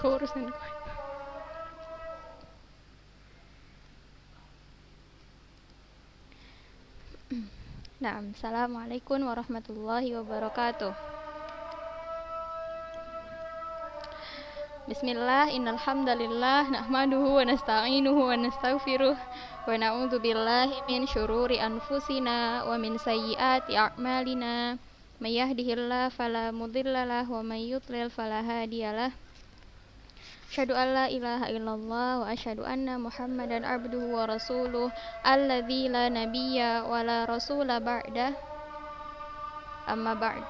Keurusan gue. Nah, assalamualaikum warahmatullahi wabarakatuh. Bismillah, innal hamdalillah nahmaduhu wa nasta'inuhu wa nastaghfiruh wa na'udzu billahi min syururi anfusina wa min sayyiati a'malina. May yahdihillahu fala mudhillalah wa may yudlil fala hadiyalah. Asyhadu an la ilaha illallah wa asyhadu anna Muhammadan abduhu wa rasuluh alladzi la nabiyya wa la rasula ba'dah. Amma ba'd.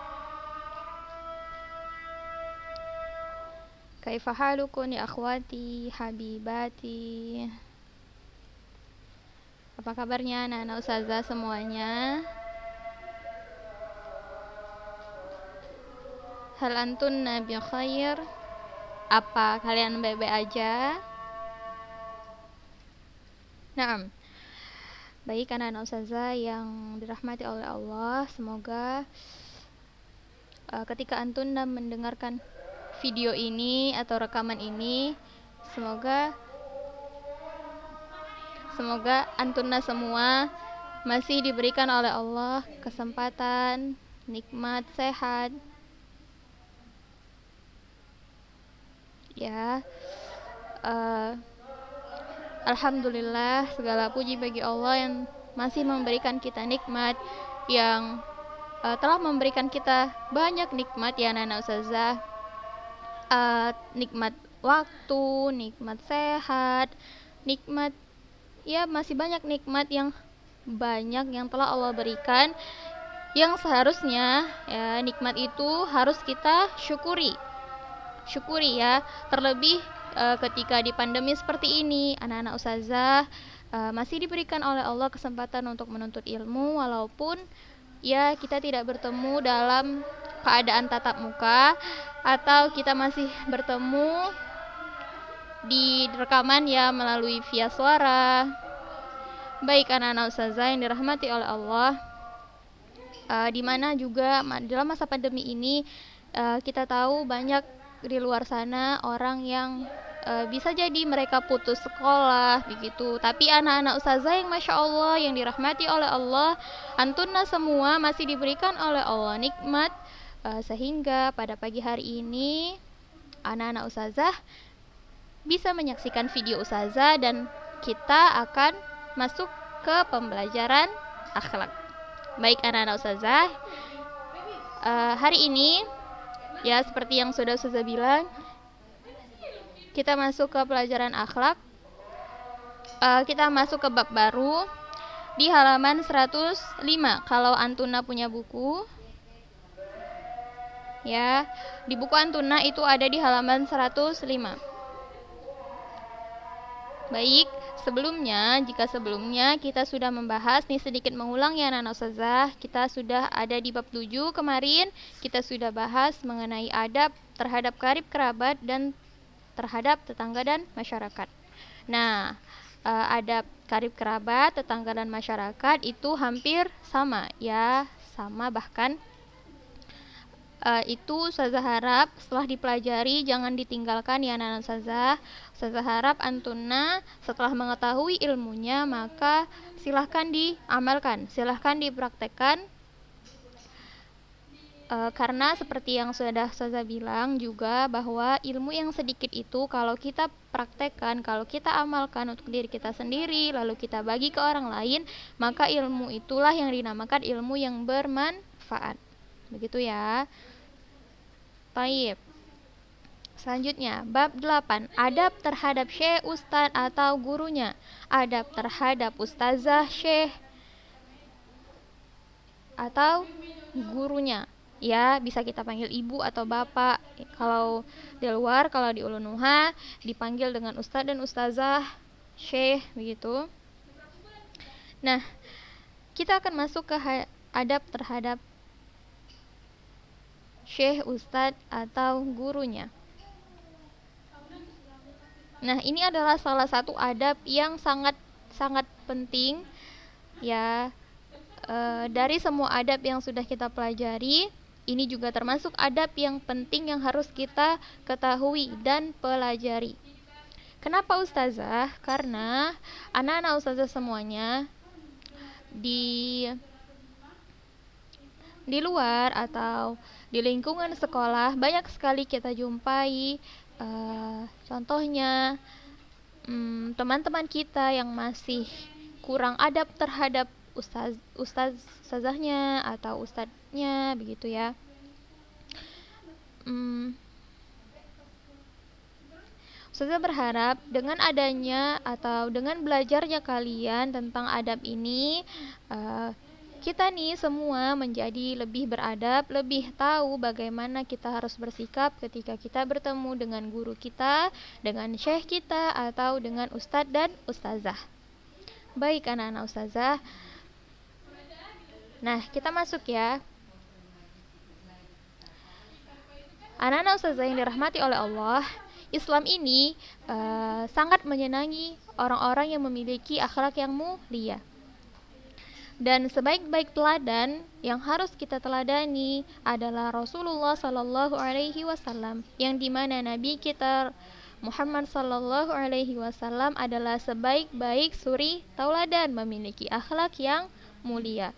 Kaifa halukum ya akhwati habibati. Apa kabarnya anak-anak ustazah semuanya? Hal antunna bi khair? Apa kalian baik-baik aja? Naam. Baik anak-anak ustazah yang dirahmati oleh Allah, semoga ketika antunna mendengarkan video ini atau rekaman ini, semoga antunna semua masih diberikan oleh Allah kesempatan, nikmat, sehat. Ya, alhamdulillah, segala puji bagi Allah yang masih memberikan kita nikmat, yang telah memberikan kita banyak nikmat ya anak-anak ustazah. Nikmat waktu, nikmat sehat, nikmat, ya masih banyak nikmat yang banyak yang telah Allah berikan, yang seharusnya ya nikmat itu harus kita syukuri ya, terlebih ketika di pandemi seperti ini anak-anak ustazah masih diberikan oleh Allah kesempatan untuk menuntut ilmu, walaupun ya kita tidak bertemu dalam keadaan tatap muka, atau kita masih bertemu di rekaman ya melalui via suara. Baik anak-anak ustazah yang dirahmati oleh Allah, di mana juga dalam masa pandemi ini kita tahu banyak di luar sana orang yang bisa jadi mereka putus sekolah begitu. Tapi anak-anak ustazah yang masya Allah yang dirahmati oleh Allah, antunna semua masih diberikan oleh Allah nikmat, sehingga pada pagi hari ini anak-anak ustazah bisa menyaksikan video ustazah dan kita akan masuk ke pembelajaran akhlak. Baik anak-anak ustazah, hari ini ya seperti yang sudah ustazah bilang, kita masuk ke pelajaran akhlak. Kita masuk ke bab baru di halaman 105. Kalau antuna punya buku ya, di buku antuna itu ada di halaman 105. Baik, jika sebelumnya kita sudah membahas, nih sedikit mengulang ya anak-anak ustazah, kita sudah ada di bab 7 kemarin, kita sudah bahas mengenai adab terhadap karib kerabat dan terhadap tetangga dan masyarakat. Nah, adab karib kerabat, tetangga dan masyarakat itu hampir sama ya, sama bahkan itu ustazah harap setelah dipelajari jangan ditinggalkan ya anak-anak ustazah. Ustazah harap antunna setelah mengetahui ilmunya maka silahkan diamalkan, silahkan dipraktekkan, karena seperti yang sudah ustazah bilang juga bahwa ilmu yang sedikit itu kalau kita praktekkan, kalau kita amalkan untuk diri kita sendiri lalu kita bagi ke orang lain, maka ilmu itulah yang dinamakan ilmu yang bermanfaat. Begitu ya. Baik. Selanjutnya, bab 8, adab terhadap syekh, ustaz atau gurunya. Adab terhadap ustazah, syekh atau gurunya. Ya, bisa kita panggil ibu atau bapak. Kalau di luar, kalau di Ulunuha dipanggil dengan ustaz dan ustazah, syekh begitu. Nah, kita akan masuk ke adab terhadap syekh, ustadz atau gurunya. Nah, ini adalah salah satu adab yang sangat penting ya. Dari semua adab yang sudah kita pelajari, Ini juga termasuk adab yang penting yang harus kita ketahui dan pelajari. Kenapa ustazah? Karena anak-anak ustazah semuanya di luar atau di lingkungan sekolah banyak sekali kita jumpai contohnya teman-teman kita yang masih kurang adab terhadap ustazahnya atau ustadznya begitu ya. Ustazah berharap dengan adanya atau dengan belajarnya kalian tentang adab ini kita nih semua menjadi lebih beradab, lebih tahu bagaimana kita harus bersikap ketika kita bertemu dengan guru kita, dengan syekh kita, atau dengan ustadz dan ustazah. Baik anak-anak ustazah. Nah, kita masuk ya. Anak-anak ustazah yang dirahmati oleh Allah, Islam ini sangat menyenangi orang-orang yang memiliki akhlak yang mulia. Dan sebaik-baik teladan yang harus kita teladani adalah Rasulullah Sallallahu Alaihi Wasallam, yang dimana Nabi kita Muhammad Sallallahu Alaihi Wasallam adalah sebaik-baik suri tauladan, memiliki akhlak yang mulia.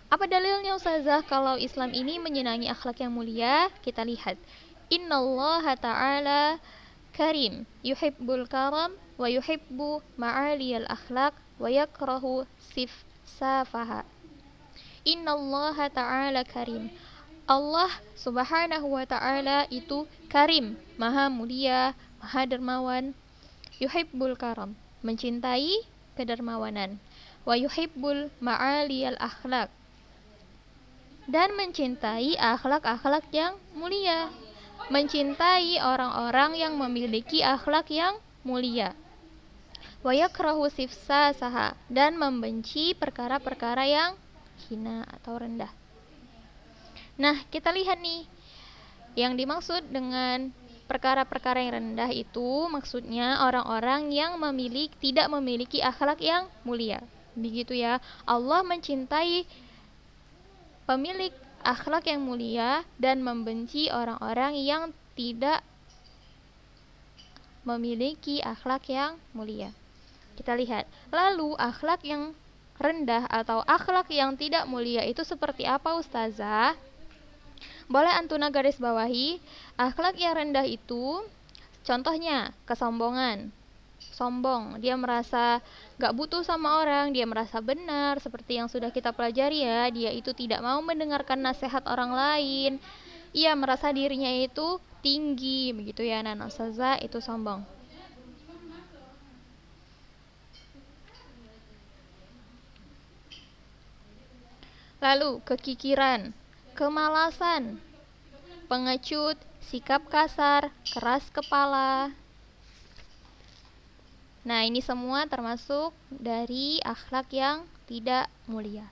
Apa dalilnya ustazah kalau Islam ini menyenangi akhlak yang mulia? Kita lihat. Innallaha ta'ala karim, yuhibbul karam wa yuhibbu ma'aliyal akhlaq wa yakrahu safaha. Innallaha ta'ala karim. Allah subhanahu wa ta'ala itu karim, maha mulia, maha dermawan. Yuhibbul karam, mencintai kedermawanan. Wa yuhibbul ma'aliyal akhlaq, dan mencintai akhlak-akhlak yang mulia, mencintai orang-orang yang memiliki akhlak yang mulia. Wa yakrahu safaha, dan membenci perkara-perkara yang hina atau rendah. Nah, kita lihat nih, yang dimaksud dengan perkara-perkara yang rendah itu maksudnya orang-orang yang tidak memiliki akhlak yang mulia. Begitu ya. Allah mencintai pemilik akhlak yang mulia dan membenci orang-orang yang tidak memiliki akhlak yang mulia. Kita lihat. Lalu akhlak yang rendah atau akhlak yang tidak mulia itu seperti apa ustazah? Boleh antuna garis bawahi. Akhlak yang rendah itu contohnya kesombongan. Sombong, dia merasa gak butuh sama orang, dia merasa benar, seperti yang sudah kita pelajari ya. Dia itu tidak mau mendengarkan nasihat orang lain, ia merasa dirinya itu tinggi, begitu ya anak-anak ustazah, itu sombong. Lalu kekikiran, kemalasan, pengecut, sikap kasar, keras kepala. Nah, ini semua termasuk dari akhlak yang tidak mulia.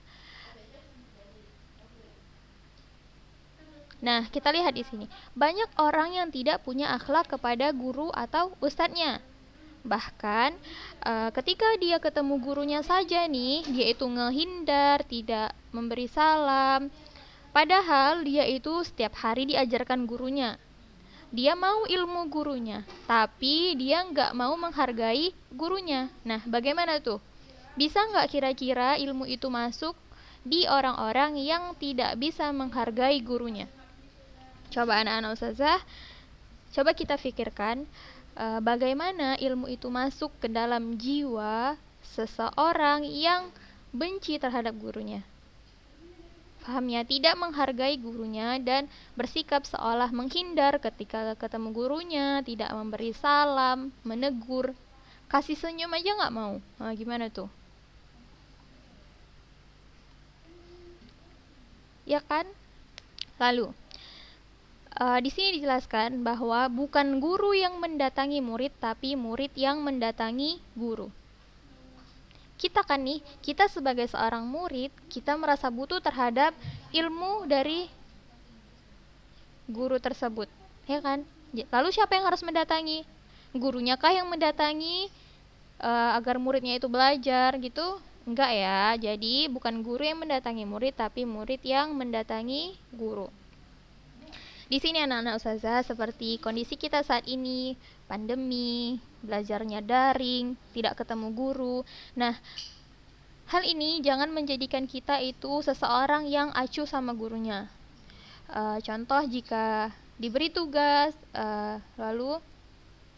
Nah, kita lihat di sini. Banyak orang yang tidak punya akhlak kepada guru atau ustadznya. Bahkan ketika dia ketemu gurunya saja nih, dia itu ngehindar, tidak memberi salam. Padahal dia itu setiap hari diajarkan gurunya. Dia mau ilmu gurunya, tapi dia nggak mau menghargai gurunya. Nah, bagaimana tuh? Bisa nggak kira-kira ilmu itu masuk di orang-orang yang tidak bisa menghargai gurunya? Coba anak-anak ustazah, coba kita pikirkan bagaimana ilmu itu masuk ke dalam jiwa seseorang yang benci terhadap gurunya. Pahamnya, tidak menghargai gurunya dan bersikap seolah menghindar ketika ketemu gurunya, tidak memberi salam, menegur, kasih senyum aja nggak mau. Nah, gimana tuh? Ya kan? Lalu di sini dijelaskan bahwa bukan guru yang mendatangi murid, tapi murid yang mendatangi guru. Kita kan nih, kita sebagai seorang murid, kita merasa butuh terhadap ilmu dari guru tersebut, ya kan? Lalu siapa yang harus mendatangi? Gurunya kah yang mendatangi agar muridnya itu belajar gitu? Enggak ya, jadi bukan guru yang mendatangi murid, tapi murid yang mendatangi guru. Di sini anak-anak ustazah, seperti kondisi kita saat ini, pandemi, belajarnya daring, tidak ketemu guru. Nah, hal ini jangan menjadikan kita itu seseorang yang acuh sama gurunya. Contoh, jika diberi tugas, lalu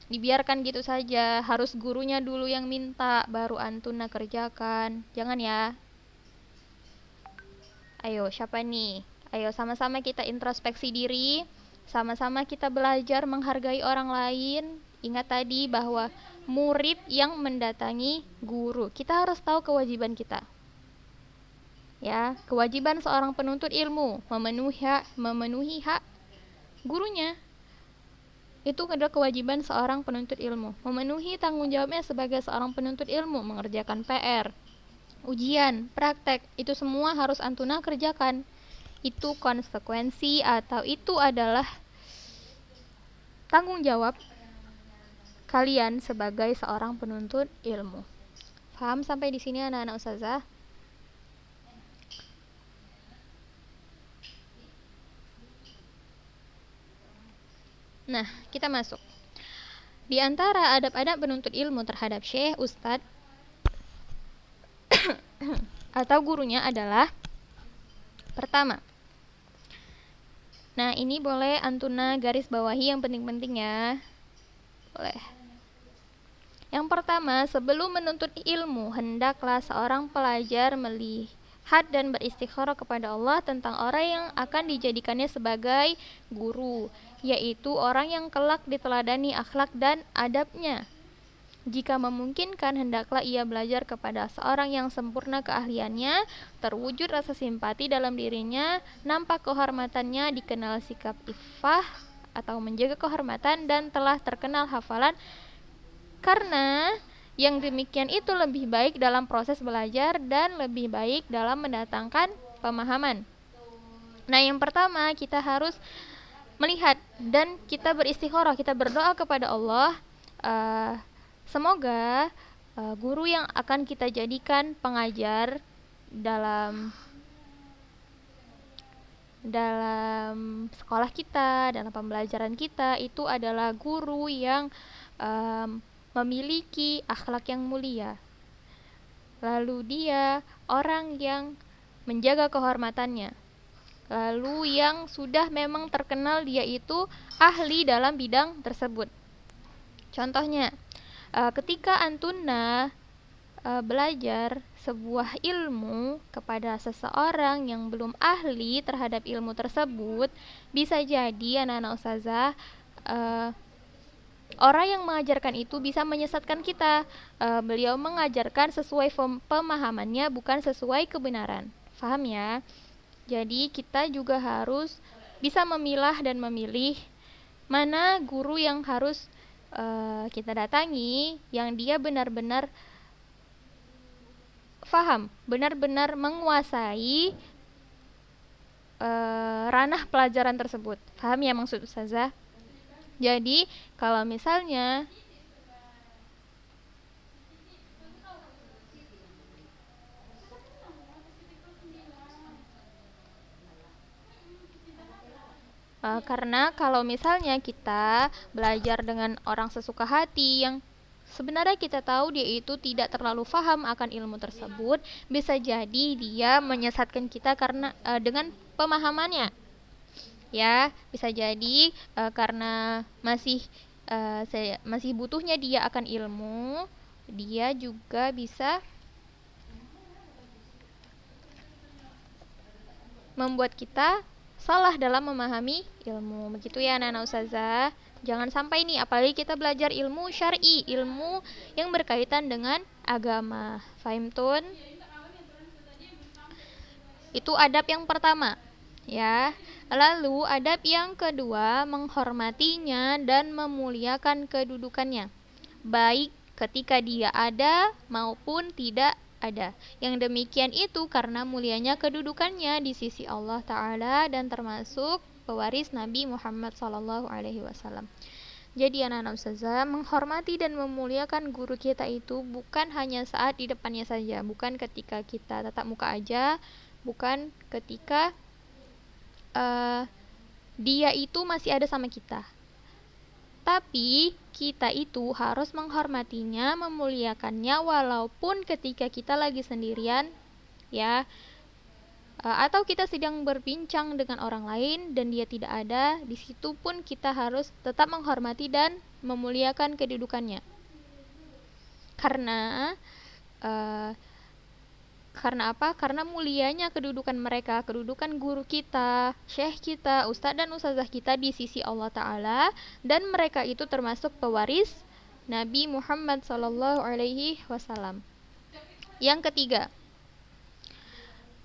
dibiarkan gitu saja, harus gurunya dulu yang minta, baru antuna kerjakan. Jangan ya. Ayo, siapa nih? Ayo sama-sama kita introspeksi diri, sama-sama kita belajar menghargai orang lain. Ingat tadi bahwa murid yang mendatangi guru. Kita harus tahu kewajiban kita. Ya, kewajiban seorang penuntut ilmu memenuhi hak gurunya. Itu adalah kewajiban seorang penuntut ilmu. Memenuhi tanggung jawabnya sebagai seorang penuntut ilmu, mengerjakan PR, ujian, praktek, itu semua harus antuna kerjakan. Itu konsekuensi atau itu adalah tanggung jawab kalian sebagai seorang penuntut ilmu. Paham sampai di sini anak-anak ustazah? Nah, kita masuk. Di antara adab-adab penuntut ilmu terhadap syekh, ustadz, atau gurunya adalah pertama. Nah, ini boleh antuna garis bawahi yang penting-penting ya. Boleh. Yang pertama, sebelum menuntut ilmu, hendaklah seorang pelajar melihat dan beristikharah kepada Allah tentang orang yang akan dijadikannya sebagai guru, yaitu orang yang kelak diteladani akhlak dan adabnya. Jika memungkinkan, hendaklah ia belajar kepada seorang yang sempurna keahliannya, terwujud rasa simpati dalam dirinya, nampak kehormatannya, dikenal sikap iffah atau menjaga kehormatan, dan telah terkenal hafalan, karena yang demikian itu lebih baik dalam proses belajar dan lebih baik dalam mendatangkan pemahaman. Nah, yang pertama kita harus melihat dan kita beristikharah, kita berdoa kepada Allah, semoga guru yang akan kita jadikan pengajar dalam sekolah kita, dalam pembelajaran kita, itu adalah guru yang memiliki akhlak yang mulia. Lalu dia orang yang menjaga kehormatannya. Lalu yang sudah memang terkenal dia itu ahli dalam bidang tersebut. Contohnya, ketika antuna belajar sebuah ilmu kepada seseorang yang belum ahli terhadap ilmu tersebut, bisa jadi anak-anak ustazah, orang yang mengajarkan itu bisa menyesatkan kita. Beliau mengajarkan sesuai pemahamannya, bukan sesuai kebenaran. Paham ya? Jadi kita juga harus bisa memilah dan memilih mana guru yang harus kita datangi, yang dia benar-benar faham, benar-benar menguasai ranah pelajaran tersebut. Paham ya maksud ustazah? Jadi kalau misalnya karena kalau misalnya kita belajar dengan orang sesuka hati yang sebenarnya kita tahu dia itu tidak terlalu paham akan ilmu tersebut, bisa jadi dia menyesatkan kita karena dengan pemahamannya. Ya, bisa jadi karena masih butuhnya dia akan ilmu, dia juga bisa membuat kita salah dalam memahami ilmu. Begitu ya anak-anak ustazah. Jangan sampai nih, apalagi kita belajar ilmu syar'i, ilmu yang berkaitan dengan agama. Fahim tun? Itu adab yang pertama, ya. Lalu adab yang kedua, menghormatinya dan memuliakan kedudukannya, baik ketika dia ada maupun tidak ada. Yang demikian itu karena mulianya kedudukannya di sisi Allah Ta'ala dan termasuk pewaris Nabi Muhammad SAW. Jadi anak-anak ustazah, menghormati dan memuliakan guru kita itu bukan hanya saat di depannya saja, bukan ketika kita tatap muka aja, bukan ketika dia itu masih ada sama kita. Tapi kita itu harus menghormatinya, memuliakannya walaupun ketika kita lagi sendirian, ya, atau kita sedang berbincang dengan orang lain dan dia tidak ada, di situ pun kita harus tetap menghormati dan memuliakan kedudukannya. Karena apa? Karena mulianya kedudukan mereka, kedudukan guru kita, syekh kita, ustadz dan ustazah kita di sisi Allah Ta'ala, dan mereka itu termasuk pewaris Nabi Muhammad SAW. Yang ketiga,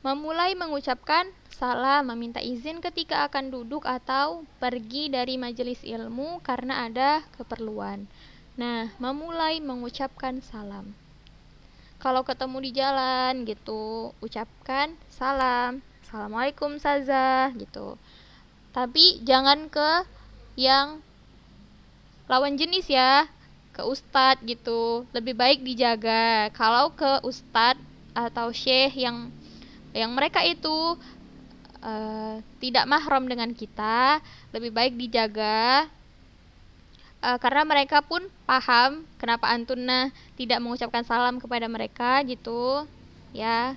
memulai mengucapkan salam, meminta izin ketika akan duduk atau pergi dari majelis ilmu karena ada keperluan. Nah, memulai mengucapkan salam. Kalau ketemu di jalan gitu, ucapkan salam, assalamualaikum ustazah gitu. Tapi jangan ke yang lawan jenis ya, ke ustadz gitu. Lebih baik dijaga. Kalau ke ustadz atau syekh yang mereka itu tidak mahram dengan kita, lebih baik dijaga. Karena mereka pun paham kenapa Antuna tidak mengucapkan salam kepada mereka gitu ya,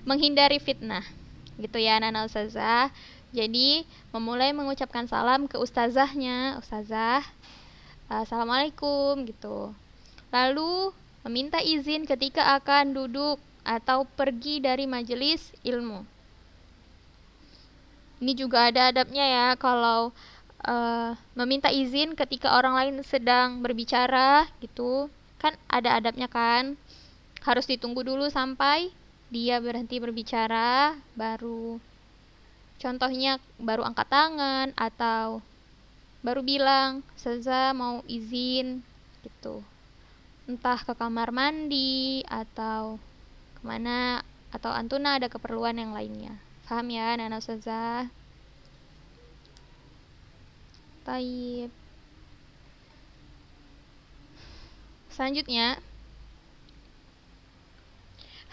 menghindari fitnah gitu ya anak-anak ustazah. Jadi memulai mengucapkan salam ke ustazahnya, ustazah assalamualaikum gitu, lalu meminta izin ketika akan duduk atau pergi dari majelis ilmu. Ini juga ada adabnya ya, kalau meminta izin ketika orang lain sedang berbicara gitu kan ada adabnya kan, harus ditunggu dulu sampai dia berhenti berbicara, baru contohnya baru angkat tangan atau baru bilang Ustazah mau izin gitu, entah ke kamar mandi atau kemana, atau Antuna ada keperluan yang lainnya. Paham ya anak-anak Ustazah? Taib. Selanjutnya,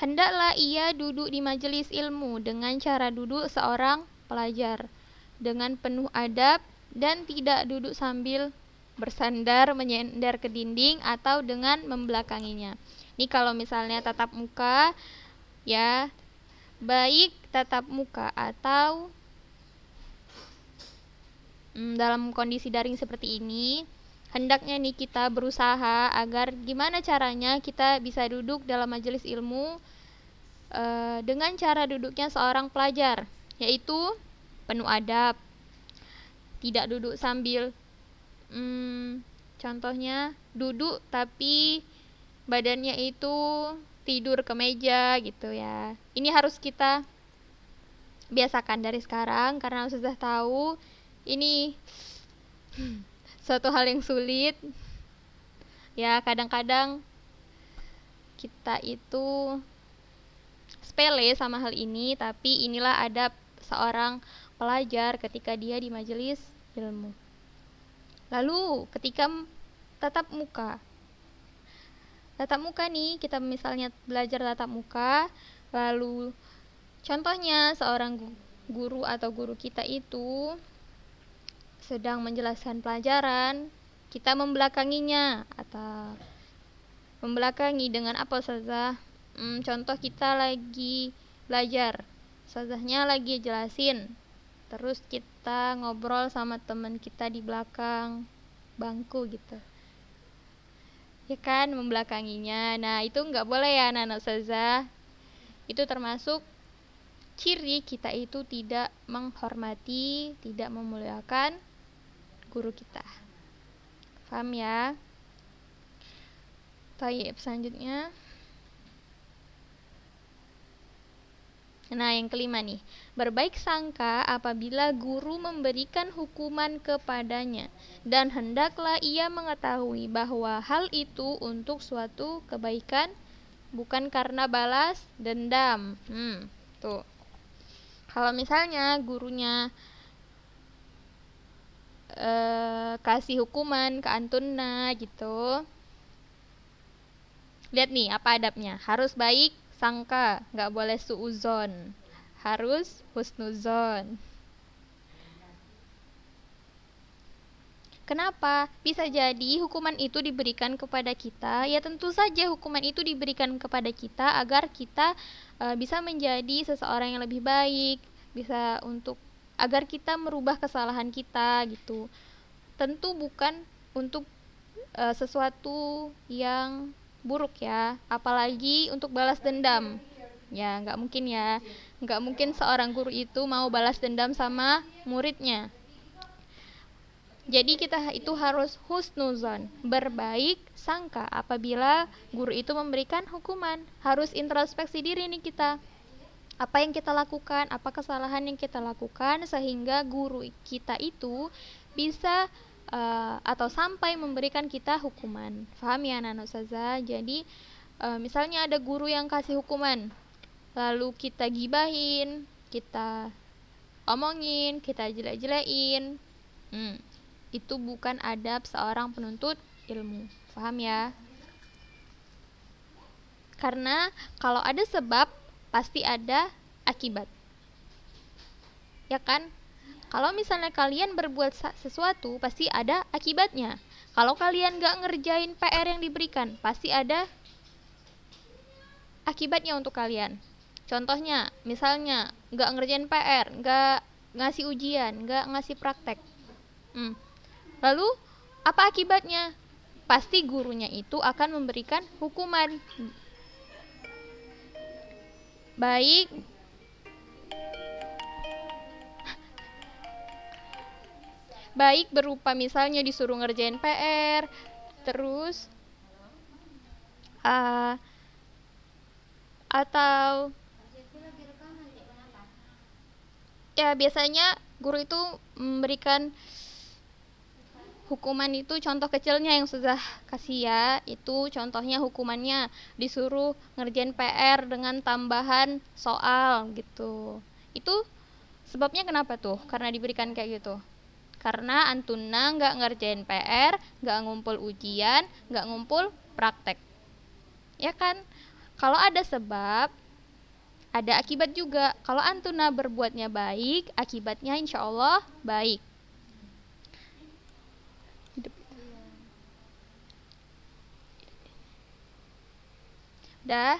hendaklah ia duduk di majelis ilmu dengan cara duduk seorang pelajar, dengan penuh adab dan tidak duduk sambil bersandar, menyender ke dinding atau dengan membelakanginya. Ini kalau misalnya tatap muka ya, baik tatap muka atau dalam kondisi daring seperti ini, hendaknya nih kita berusaha agar gimana caranya kita bisa duduk dalam majelis ilmu dengan cara duduknya seorang pelajar, yaitu penuh adab, tidak duduk sambil contohnya duduk tapi badannya itu tidur ke meja gitu ya. Ini harus kita biasakan dari sekarang karena sudah tahu ini suatu hal yang sulit ya. Kadang-kadang kita itu sepele sama hal ini, tapi inilah adab seorang pelajar ketika dia di majelis ilmu. Lalu ketika tatap muka nih, kita misalnya belajar tatap muka, lalu contohnya seorang guru atau guru kita itu sedang menjelaskan pelajaran, kita membelakanginya atau membelakangi dengan apa saja. Contoh kita lagi belajar, ustazahnya lagi jelasin, terus kita ngobrol sama teman kita di belakang bangku gitu ya kan, membelakanginya. Nah itu nggak boleh ya anak-anak ustazah, itu termasuk ciri kita itu tidak menghormati, tidak memuliakan guru kita. Paham ya? Baik, selanjutnya. Nah, yang kelima nih, berbaik sangka apabila guru memberikan hukuman kepadanya, dan hendaklah ia mengetahui bahwa hal itu untuk suatu kebaikan, bukan karena balas dendam. Tuh. Kalau misalnya gurunya kasih hukuman ke Antuna gitu. Lihat nih apa adabnya. Harus baik sangka, nggak boleh suuzon. Harus husnuzon. Kenapa? Bisa jadi hukuman itu diberikan kepada kita. Ya tentu saja hukuman itu diberikan kepada kita agar kita bisa menjadi seseorang yang lebih baik, bisa agar kita merubah kesalahan kita gitu. Tentu bukan untuk sesuatu yang buruk ya, apalagi untuk balas dendam. Ya, nggak mungkin ya. Nggak mungkin seorang guru itu mau balas dendam sama muridnya. Jadi kita itu harus husnuzon, berbaik sangka apabila guru itu memberikan hukuman. Harus introspeksi diri nih kita. Apa yang kita lakukan, apa kesalahan yang kita lakukan sehingga guru kita itu bisa atau sampai memberikan kita hukuman. Paham ya anak-anak ustazah? Jadi misalnya ada guru yang kasih hukuman, lalu kita gibahin, kita omongin, kita jelek-jelekin, itu bukan adab seorang penuntut ilmu. Paham ya? Karena kalau ada sebab pasti ada akibat. Ya kan? Kalau misalnya kalian berbuat sesuatu pasti ada akibatnya. Kalau kalian gak ngerjain PR yang diberikan pasti ada akibatnya untuk kalian. Contohnya, misalnya gak ngerjain PR, gak ngasih ujian, gak ngasih praktek. Lalu apa akibatnya? Pasti gurunya itu akan memberikan hukuman. Baik berupa misalnya disuruh ngerjain PR, terus atau ya biasanya guru itu memberikan hukuman itu, contoh kecilnya yang sudah kasih ya, itu contohnya hukumannya disuruh ngerjain PR dengan tambahan soal gitu. Itu sebabnya kenapa tuh? Karena diberikan kayak gitu. Karena Antuna nggak ngerjain PR, nggak ngumpul ujian, nggak ngumpul praktek. Ya kan? Kalau ada sebab, ada akibat juga. Kalau Antuna berbuatnya baik, akibatnya insya Allah baik. Udah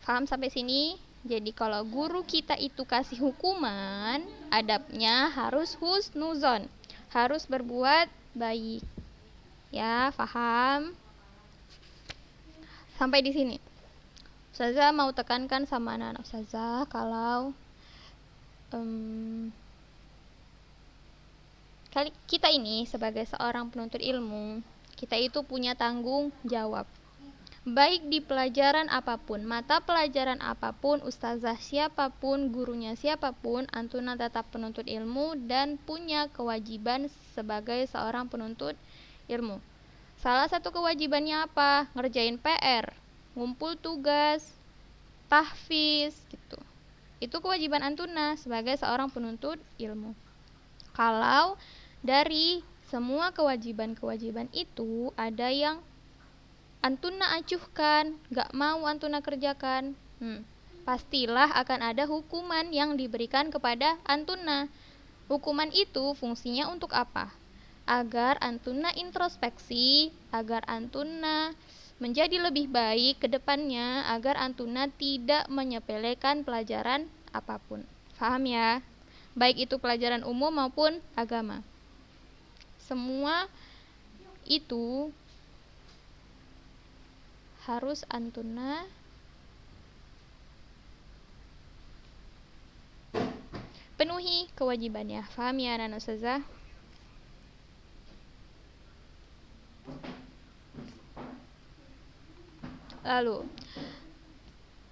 paham sampai sini? Jadi kalau guru kita itu kasih hukuman, adabnya harus husnuzon, harus berbuat baik. Ya, paham? Sampai di sini. Ustazah mau tekankan sama anak-anak Ustazah kalau kita ini sebagai seorang penuntut ilmu, kita itu punya tanggung jawab. Baik di pelajaran apapun, mata pelajaran apapun, ustazah siapapun, gurunya siapapun, Antuna tetap penuntut ilmu dan punya kewajiban sebagai seorang penuntut ilmu. Salah satu kewajibannya apa? Ngerjain PR, ngumpul tugas, tahfiz gitu. Itu kewajiban Antuna sebagai seorang penuntut ilmu. Kalau dari semua kewajiban-kewajiban itu ada yang Antuna acuhkan, gak mau Antuna kerjakan, pastilah akan ada hukuman yang diberikan kepada Antuna. Hukuman itu fungsinya untuk apa? Agar Antuna introspeksi, agar Antuna menjadi lebih baik ke depannya, agar Antuna tidak menyepelekan pelajaran apapun. Paham ya? Baik itu pelajaran umum maupun agama. Semua itu harus Antuna penuhi kewajibannya. Paham ya anak-anak ustazah? Lalu,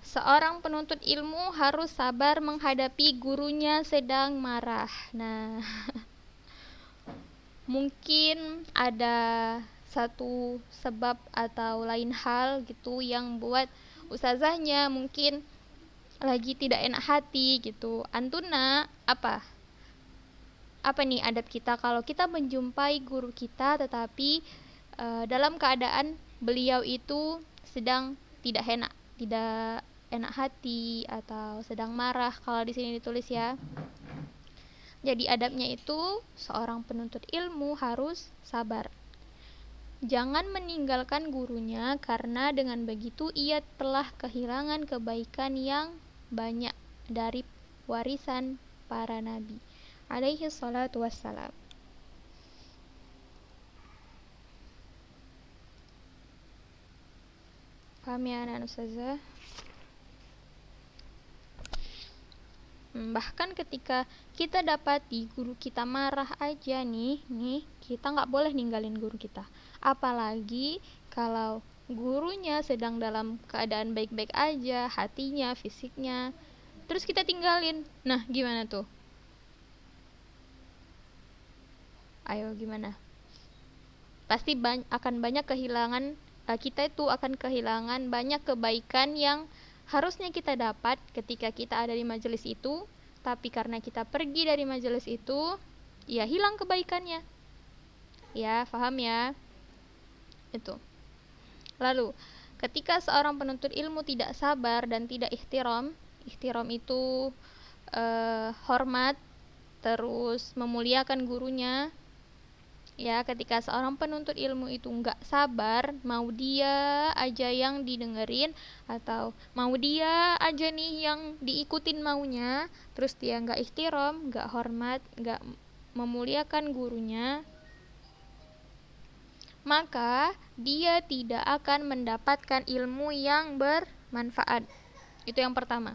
seorang penuntut ilmu harus sabar menghadapi gurunya sedang marah. Nah, mungkin ada satu sebab atau lain hal gitu yang buat ustazahnya mungkin lagi tidak enak hati gitu. Antuna apa nih adab kita kalau kita menjumpai guru kita tetapi dalam keadaan beliau itu sedang tidak enak hati atau sedang marah, kalau di sini ditulis ya. Jadi adabnya itu seorang penuntut ilmu harus sabar. Jangan meninggalkan gurunya karena dengan begitu ia telah kehilangan kebaikan yang banyak dari warisan para nabi alaihi salatu wassalam. Paham ya anak ustazah? Bahkan ketika kita dapati guru kita marah aja nih kita nggak boleh ninggalin guru kita. Apalagi kalau gurunya sedang dalam keadaan baik-baik aja, hatinya, fisiknya, terus kita tinggalin. Nah, gimana tuh? Ayo gimana? Pasti akan banyak kehilangan, kita itu akan kehilangan banyak kebaikan yang harusnya kita dapat ketika kita ada di majelis itu, tapi karena kita pergi dari majelis itu, ya hilang kebaikannya. Ya, paham ya? Itu. Lalu, ketika seorang penuntut ilmu tidak sabar dan tidak ihtiram itu hormat, terus memuliakan gurunya. Ya, ketika seorang penuntut ilmu itu nggak sabar, mau dia aja yang didengerin atau mau dia aja nih yang diikutin maunya, terus dia nggak ihtiram, nggak hormat, nggak memuliakan gurunya, maka dia tidak akan mendapatkan ilmu yang bermanfaat. Itu yang pertama.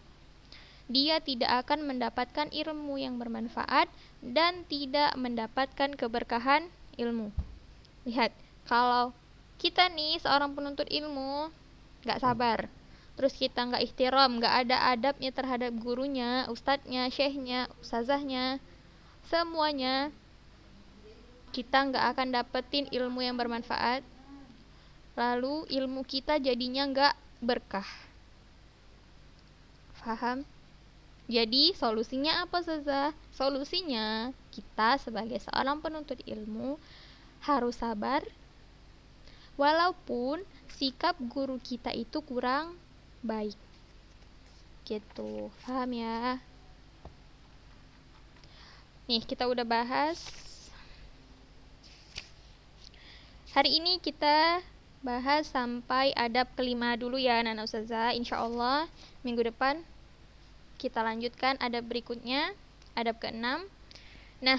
Dia tidak akan mendapatkan ilmu yang bermanfaat dan tidak mendapatkan keberkahan ilmu. Lihat, kalau kita nih seorang penuntut ilmu gak sabar, terus kita gak ihtiram, gak ada adabnya terhadap gurunya, ustadznya, syekhnya, ustazahnya, semuanya, kita gak akan dapetin ilmu yang bermanfaat. Lalu ilmu kita jadinya gak berkah. Paham? Jadi solusinya apa saja? Solusinya kita sebagai seorang penuntut ilmu harus sabar walaupun sikap guru kita itu kurang baik. Gitu. Paham ya? Nih, kita udah bahas. Hari ini kita bahas sampai adab kelima dulu ya anak-anak ustazah. Insyaallah minggu depan kita lanjutkan adab berikutnya, adab ke-6. Nah,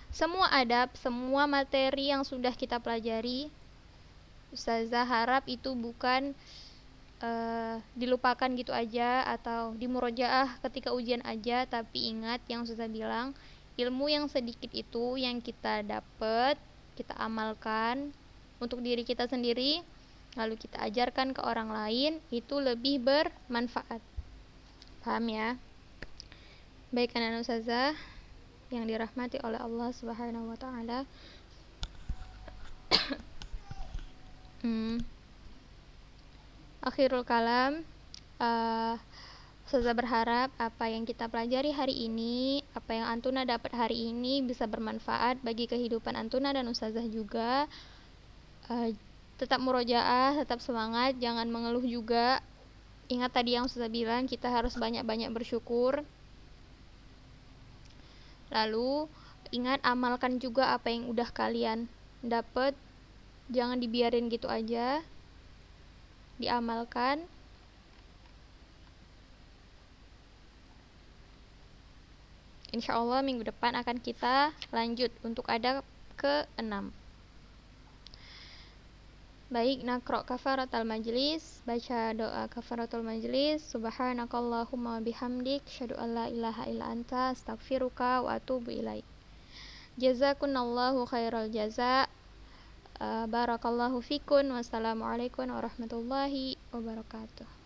semua adab, semua materi yang sudah kita pelajari, ustazah harap itu bukan dilupakan gitu aja atau dimurojaah ketika ujian aja, tapi ingat yang ustazah bilang, ilmu yang sedikit itu yang kita dapat, kita amalkan untuk diri kita sendiri, lalu kita ajarkan ke orang lain, itu lebih bermanfaat. Paham ya? Baik anak-anak ustazah yang dirahmati oleh Allah Subhanahu wa taala. Akhirul kalam, ustazah berharap apa yang kita pelajari hari ini, apa yang Antuna dapat hari ini bisa bermanfaat bagi kehidupan Antuna dan ustazah juga. Tetap murojaah, tetap semangat, jangan mengeluh juga. Ingat tadi yang ustazah bilang, kita harus banyak-banyak bersyukur. Lalu ingat amalkan juga apa yang udah kalian dapat, jangan dibiarin gitu aja, diamalkan. Insyaallah minggu depan akan kita lanjut untuk adab ke-6. Baik, nakro kafaratul majlis, baca doa kafaratul majlis. Subhanakallahumma bihamdik, syadu an la ilaha illa anta, astaghfiruka wa atubu ilaik. Jazakunallahu khairal jaza. Barakallahu fikun. Wassalamualaikum warahmatullahi wabarakatuh.